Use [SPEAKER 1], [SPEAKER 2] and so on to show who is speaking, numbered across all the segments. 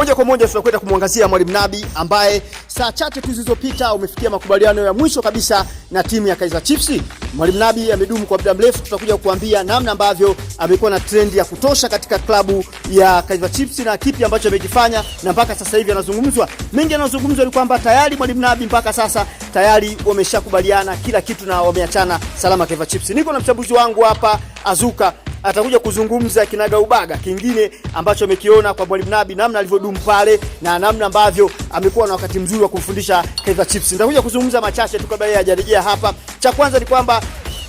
[SPEAKER 1] Moja kwa moja tunakwenda kumwangazia Mwalimu Nabi ambaye saa chache tu zilizopita umefikia makubaliano ya mwisho kabisa na timu ya Kaizer Chiefs. Mwalimu Nabi amedumu kwa muda mrefu, tutakuja kukuambia namna ambavyo amekuwa na trend ya kutosha katika klabu ya Kaizer Chiefs na kipi ambacho amekifanya na mpaka sasa hivi anazungumzwa. Mengi yanazungumzwa ni kwamba tayari Mwalimu Nabi mpaka sasa tayari wameshakubaliana kila kitu na wameachana salama Kaizer Chiefs. Niko na mchambuzi wangu hapa Azuka, atakuja kuzungumza kinaga ubaga kingine ambacho amekiona kwa Mwalimu Nabi, namna alivyodumu pale na namna ambavyo amekuwa na wakati mzuri wa kumfundisha Kaizer Chiefs. Nitakuja kuzungumza machache tu kabla yeye hajarejea hapa. Cha kwanza ni kwamba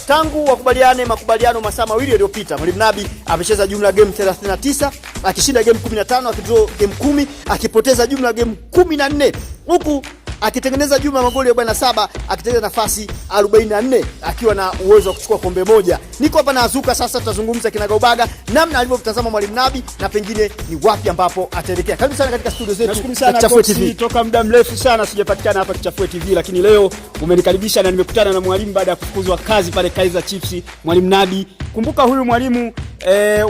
[SPEAKER 1] tangu makubaliano masaa mawili yaliyopita, Mwalimu Nabi amecheza jumla game 39, akishinda game 15, akidraw game 10, akipoteza jumla game 14, huku akitengeneza jumla magoli 47, akitengeneza nafasi 44, akiwa na uwezo wa kuchukua kombe moja. Niko hapa na Azuka, sasa tutazungumza kinaga ubaga namna alivyotazama Mwalimu Nabi na pengine ni wapi ambapo ataelekea. Karibu sana katika studio zetu.
[SPEAKER 2] Nashukuru sana Kichafue TV. Toka muda mrefu sana sijapatikana hapa Kichafue TV, lakini leo umenikaribisha na nimekutana na mwalimu baada ya kufukuzwa kazi pale Kaizer Chiefs, Mwalimu Nabi. Kumbuka huyu mwalimu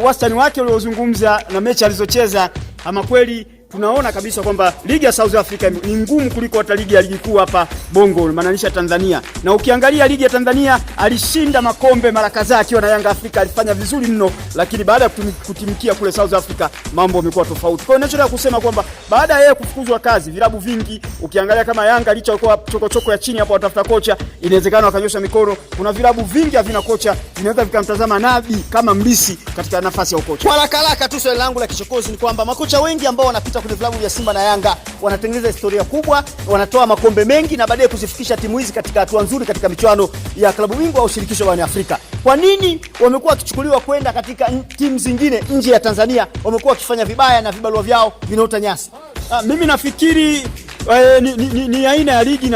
[SPEAKER 2] wastani wake uliozungumza na mechi alizocheza, ama kweli tunaona kabisa kwamba ligi ya South Africa ni ngumu kuliko hata ligi ya ligi kuu hapa Bongo, maanisha Tanzania. Na ukiangalia ligi ya Tanzania alishinda makombe mara kadhaa akiwa na Yanga Afrika, alifanya vizuri mno, lakini baada ya kutimkia kule South Africa mambo yamekuwa tofauti. Kwa hiyo ninachotaka kusema kwamba baada ya yeye kufukuzwa kazi, vilabu vingi ukiangalia kama Yanga licha choko ya chini hapo watafuta kocha, inawezekana wakanyosha mikono. Kuna vilabu vingi havina kocha, vinaweza vikamtazama Nabi kama mlisi katika nafasi ya ukocha.
[SPEAKER 1] Kwa haraka tu swali langu la kichokozi ni kwamba makocha wengi ambao wanapita kwenye vilabu vya Simba na Yanga wanatengeneza historia kubwa, wanatoa makombe mengi na baadaye kuzifikisha timu hizi katika hatua nzuri katika michuano ya klabu bingwa au shirikisho barani Afrika. Kwa nini wamekuwa wakichukuliwa kwenda katika timu zingine nje ya Tanzania, wamekuwa wakifanya vibaya na vibarua vyao vinaota nyasi?
[SPEAKER 2] Mimi nafikiri ni aina ya ligi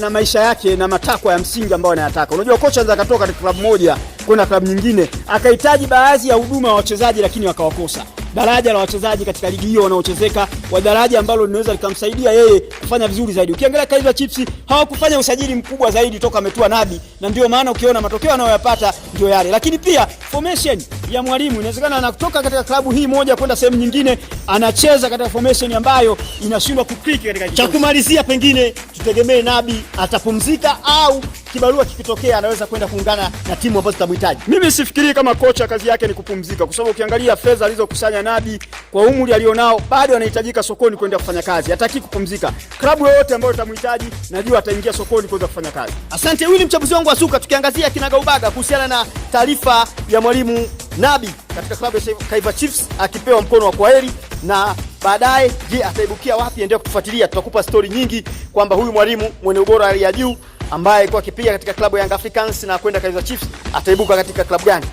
[SPEAKER 2] na maisha yake na matakwa ya msingi ambayo anayataka. Unajua kocha anaweza katoka katika klabu moja kwenda klabu nyingine, akahitaji baadhi ya huduma wa wachezaji lakini wakawakosa daraja la wachezaji katika ligi hiyo wanaochezeka wa daraja ambalo linaweza likamsaidia yeye kufanya vizuri zaidi. Ukiangalia Kaizer Chiefs hawakufanya usajili mkubwa zaidi toka ametua Nabi, na ndio maana ukiona matokeo anayoyapata ndio yale. Lakini pia formation ya mwalimu, inawezekana anatoka katika klabu hii moja kwenda sehemu nyingine, anacheza katika formation ambayo inashindwa kukliki katika
[SPEAKER 1] cha kumalizia. Pengine tutegemee Nabi atapumzika au kibarua kikitokea anaweza kwenda kuungana na timu ambazo zitamhitaji?
[SPEAKER 2] Mimi sifikiri kama kocha kazi yake ni kupumzika, kwa sababu ukiangalia fedha alizokusanya Nabi kwa umri alionao bado anahitajika sokoni kwenda kufanya kazi, hataki kupumzika. Klabu yoyote ambayo itamhitaji najua ataingia sokoni kwenda kufanya kazi.
[SPEAKER 1] Asante. Huyu ni mchambuzi wangu Azuka, tukiangazia kinaga ubaga kuhusiana na taarifa ya Mwalimu Nabi katika klabu ya Kaizer Chiefs akipewa mkono wa kwaheri, na baadaye je, ataibukia wapi? Endelea kutufuatilia, tutakupa story nyingi kwamba huyu mwalimu mwenye ubora ya juu ambaye kwa kipiga katika klabu ya Young Africans na kwenda Kaizer Chiefs ataibuka katika klabu gani.